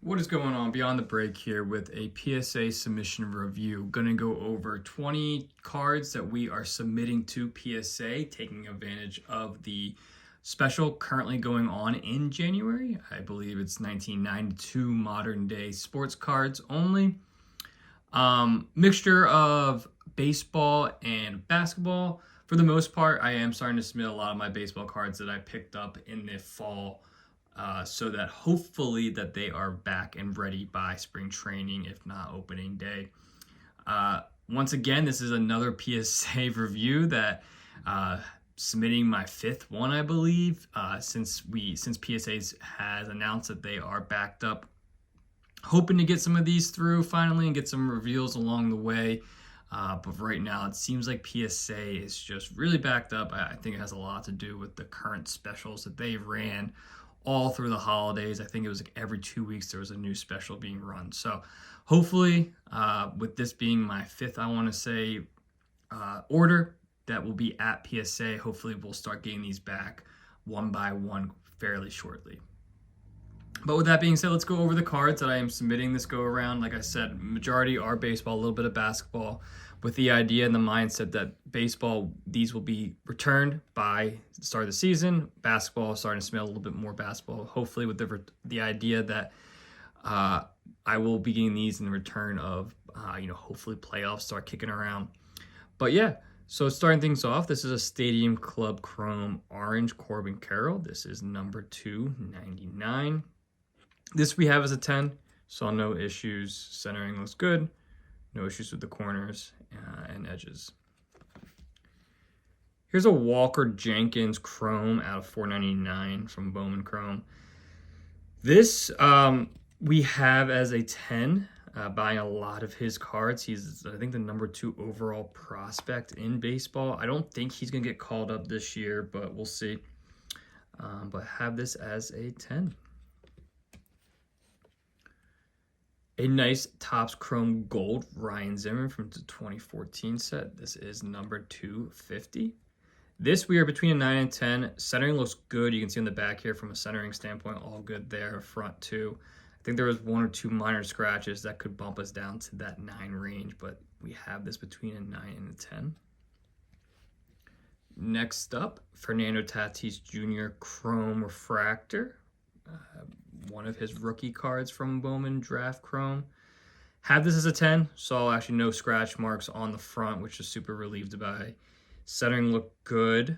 What is going on beyond the break here with a PSA submission review? Going to go over 20 cards that we are submitting to PSA, taking advantage of the special currently going on in January. I believe it's 1992 modern day sports cards only. Mixture of baseball and basketball. For the most part, I am starting to submit a lot of my baseball cards that I picked up in the fall. So that hopefully that they are back and ready by spring training, if not opening day. Once again, this is another PSA review that submitting my fifth one, I believe, since PSA has announced that they are backed up. Hoping to get some of these through finally and get some reveals along the way. But right now, it seems like PSA is just really backed up. I think it has a lot to do with the current specials that they ran all through the holidays. I think it was like every 2 weeks there was a new special being run. So hopefully with this being my fifth, I want to say, order that will be at PSA, hopefully we'll start getting these back one by one fairly shortly. But with that being said, let's go over the cards that I am submitting this go around. Like I said, majority are baseball, a little bit of basketball, with the idea and the mindset that baseball, these will be returned by the start of the season. Basketball, starting to smell a little bit more basketball, hopefully with the idea that I will be getting these in the return of, hopefully playoffs start kicking around. But yeah, so starting things off, this is a Stadium Club Chrome Orange Corbin Carroll. This is number 299. This we have as a 10, saw no issues. Centering looks good. No issues with the corners and edges. Here's a Walker Jenkins Chrome out of 499 from Bowman Chrome. This we have as a 10, buying a lot of his cards. He's, I think, the number 2 overall prospect in baseball. I don't think he's going to get called up this year, but we'll see. But have this as a 10. A nice Topps Chrome Gold Ryan Zimmerman from the 2014 set. This is number 250. This we are between a 9 and 10. Centering looks good. You can see on the back here from a centering standpoint, all good there. Front too. I think there was 1 or 2 minor scratches that could bump us down to that 9 range, but we have this between a 9 and a 10. Next up, Fernando Tatis Jr. Chrome Refractor. One of his rookie cards from Bowman Draft Chrome. Have this as a 10. Saw actually no scratch marks on the front, which is super relieved by. Centering looked good.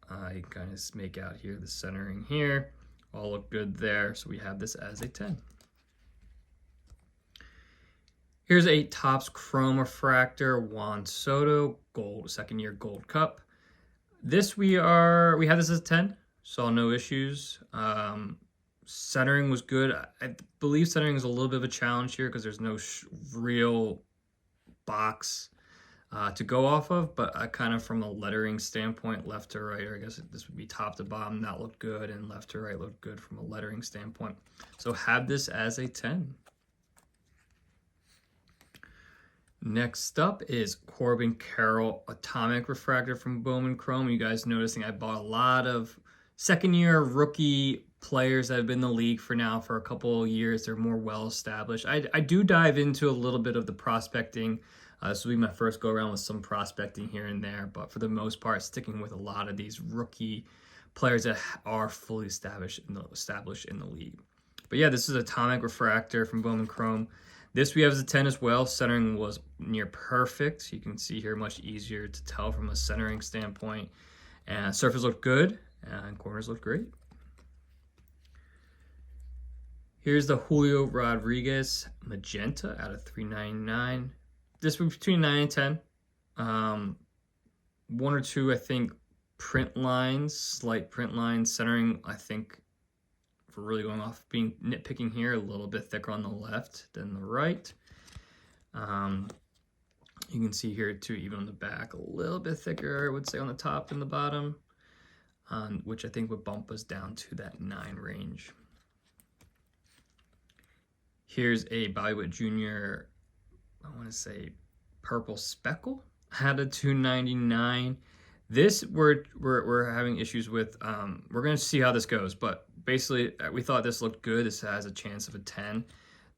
You can kind of make out here the centering here. All look good there. So we have this as a 10. Here's a Topps Chrome Refractor Juan Soto Gold, second-year Gold Cup. This we have this as a 10. Saw no issues. Centering was good. I believe centering is a little bit of a challenge here because there's no real box to go off of, but kind of from a lettering standpoint, left to right, or I guess this would be top to bottom, that looked good, and left to right looked good from a lettering standpoint. So have this as a 10. Next up is Corbin Carroll Atomic Refractor from Bowman Chrome. You guys noticing I bought a lot of second-year rookie players that have been in the league for a couple of years. They're more well-established. I do dive into a little bit of the prospecting. This will be my first go-around with some prospecting here and there, but for the most part, sticking with a lot of these rookie players that are fully established in the league. But yeah, this is Atomic Refractor from Bowman Chrome. This we have as a 10 as well. Centering was near perfect. You can see here much easier to tell from a centering standpoint. And surface looked good, and corners looked great. Here's the Julio Rodriguez Magenta out of 399. This was between 9 and 10. 1 or 2, I think, print lines, slight print lines. Centering, I think, if we're really going off being nitpicking here, a little bit thicker on the left than the right. You can see here too, even on the back, a little bit thicker, I would say, on the top than the bottom, which I think would bump us down to that 9 range. Here's a Bollywood Jr., I want to say Purple Speckle, had a 299. This we're having issues with. We're going to see how this goes, but basically, we thought this looked good. This has a chance of a 10.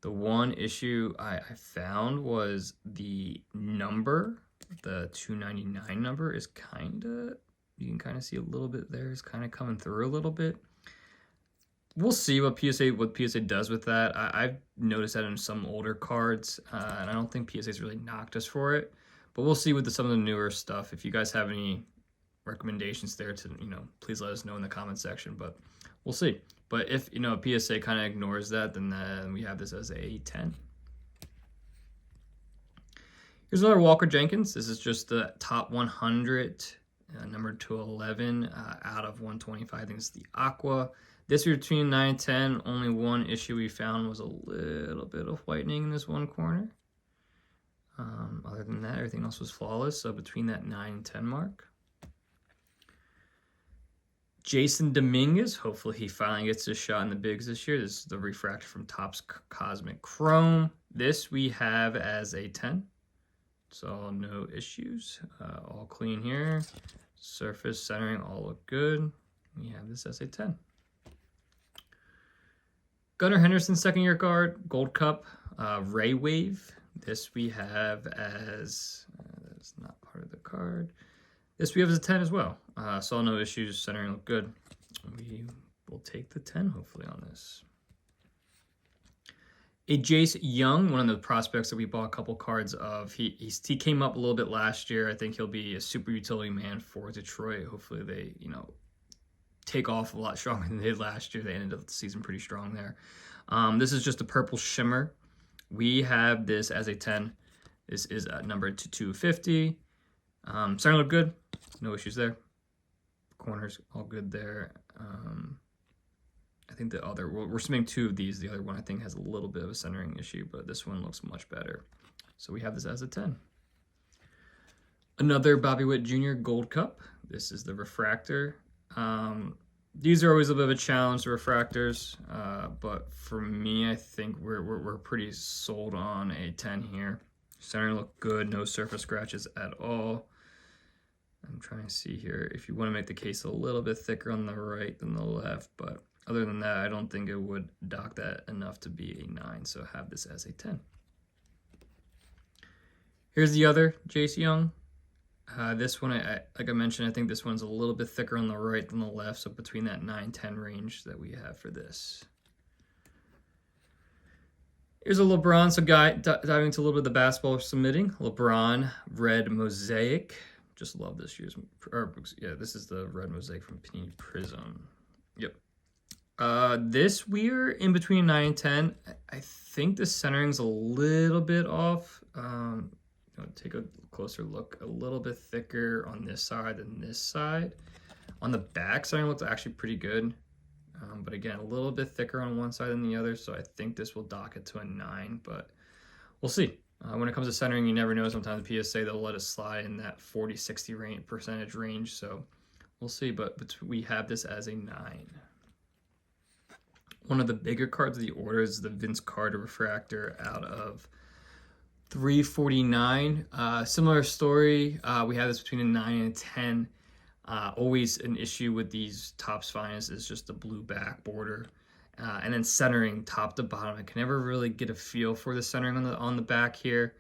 The one issue I found was the number, the 299 number is kind of, you can kind of see a little bit there. It's kind of coming through a little bit. We'll see what PSA does with that. I've noticed that in some older cards, and I don't think PSA's really knocked us for it. But we'll see with some of the newer stuff. If you guys have any recommendations there to, please let us know in the comment section. But we'll see. But if, PSA kind of ignores that, then we have this as a 10. Here's another Walker Jenkins. This is just the top 100, number 211 out of 125. I think it's the Aqua. This year between 9 and 10, only one issue we found was a little bit of whitening in this one corner. Other than that, everything else was flawless. So between that 9 and 10 mark. Jason Dominguez, hopefully he finally gets his shot in the bigs this year. This is the refractor from Topps Cosmic Chrome. This we have as a 10. So no issues. All clean here. Surface centering all look good. We have this as a 10. Gunnar Henderson, second year card, Gold Cup, Ray Wave. This we have as, that's not part of the card. This we have as a 10 as well. Saw no issues, centering look good. We will take the 10 hopefully on this. A Jace Young, one of the prospects that we bought a couple cards of. He came up a little bit last year. I think he'll be a super utility man for Detroit. Hopefully they, take off a lot stronger than they did last year. They ended up the season pretty strong there. This is just a purple shimmer. We have this as a 10. This is numbered to 250. Starting to look good. No issues there. Corners all good there. I think the other, we're submitting two of these. The other one I think has a little bit of a centering issue, but this one looks much better. So we have this as a 10. Another Bobby Witt Jr. Gold Cup. This is the refractor. These are always a bit of a challenge, the refractors, but for me, I think we're pretty sold on a 10 here. Centering look good, no surface scratches at all. I'm trying to see here if you want to make the case a little bit thicker on the right than the left, but other than that, I don't think it would dock that enough to be a 9, so have this as a 10. Here's the other Jace Young. This one, like I mentioned, I think this one's a little bit thicker on the right than the left, so between that 9-10 range that we have for this. Here's a LeBron, so diving into a little bit of the basketball submitting. LeBron Red Mosaic. Just love this year's, this is the Red Mosaic from Panini Prism. Yep. This we're in between 9 and 10. I think the centering's a little bit off. Take a closer look. A little bit thicker on this side than this side. On the back, centering looks actually pretty good. But again, a little bit thicker on one side than the other, so I think this will dock it to a 9, but we'll see. When it comes to centering, you never know. Sometimes the PSA, they'll let us slide in that 40-60% range, so we'll see. But we have this as a 9. One of the bigger cards of the order is the Vince Carter refractor out of 349. Similar story. We have this between a 9 and a 10. Always an issue with these Topps finest is just the blue back border. And then centering top to bottom. I can never really get a feel for the centering on the back here.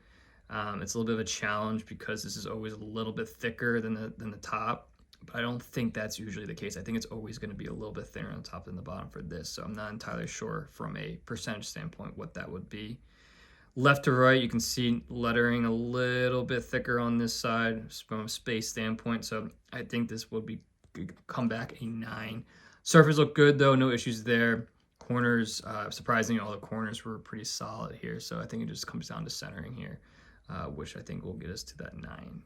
It's a little bit of a challenge because this is always a little bit thicker than the top. But I don't think that's usually the case. I think it's always going to be a little bit thinner on the top than the bottom for this. So I'm not entirely sure from a percentage standpoint what that would be. Left to right, you can see lettering a little bit thicker on this side from a space standpoint. So I think this would come back a 9. Surface look good though, no issues there. Corners, surprisingly, all the corners were pretty solid here. So I think it just comes down to centering here, which I think will get us to that 9.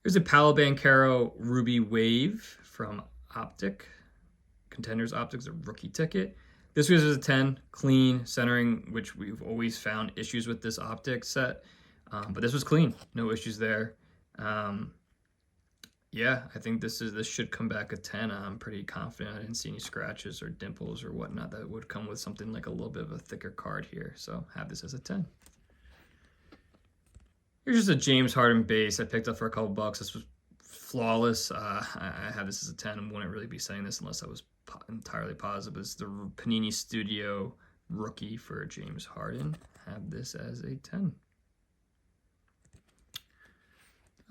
Here's a Paolo Banchero Ruby Wave from Optic. Contenders Optics, a rookie ticket. This was a 10, clean, centering, which we've always found issues with this Optic set. But this was clean, no issues there. Yeah, I think this should come back a 10. I'm pretty confident. I didn't see any scratches or dimples or whatnot that would come with something like a little bit of a thicker card here. So have this as a 10. Here's just a James Harden base I picked up for a couple bucks. This was flawless. I have this as a 10 and wouldn't really be saying this unless I was entirely positive. It's the Panini Studio rookie for James Harden. Have this as a 10.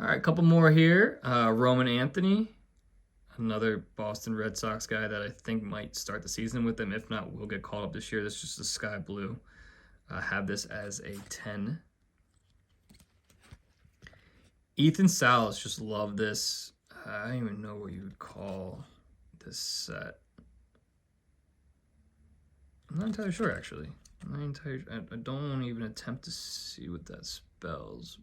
All right, a couple more here. Roman Anthony, another Boston Red Sox guy that I think might start the season with them. If not, we'll get called up this year. This is just a sky blue. Have this as a 10. Ethan Salas, just love this. I don't even know what you would call this set. I'm not entirely sure, actually. I don't want to even attempt to see what that spells.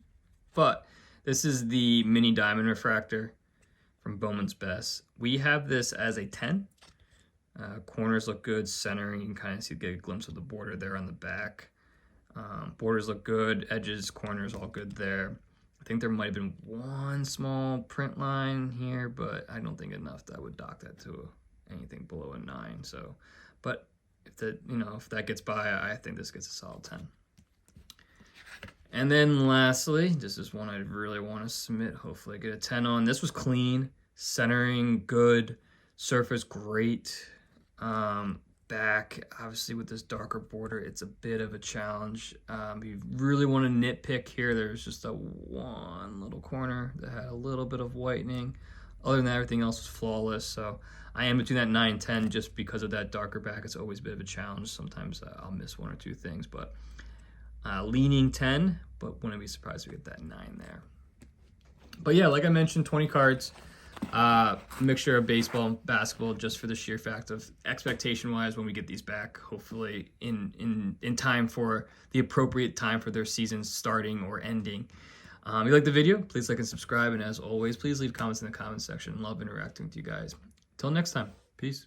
But this is the mini diamond refractor from Bowman's Best. We have this as a 10. Corners look good. Centering, you can kind of get a glimpse of the border there on the back. Borders look good. Edges, corners, all good there. I think there might have been one small print line here, but I don't think enough that I would dock that to anything below a 9. So, but if that gets by, I think this gets a solid 10. And then lastly, this is one I really want to submit. Hopefully I get a 10 on. This was clean, centering good, surface great. Back, obviously with this darker border, it's a bit of a challenge. You really want to nitpick here. There's just a one little corner that had a little bit of whitening. Other than that, everything else was flawless. So I am between that 9 and 10 just because of that darker back. It's always a bit of a challenge. Sometimes I'll miss one or two things, but leaning 10, but wouldn't be surprised if we get that 9 there. But yeah, like I mentioned, 20 cards. Mixture of baseball and basketball, just for the sheer fact of expectation-wise when we get these back, hopefully in time for the appropriate time for their season starting or ending. If you like the video, please like and subscribe, and as always, please leave comments in the comments section. Love interacting with you guys. Till next time, peace.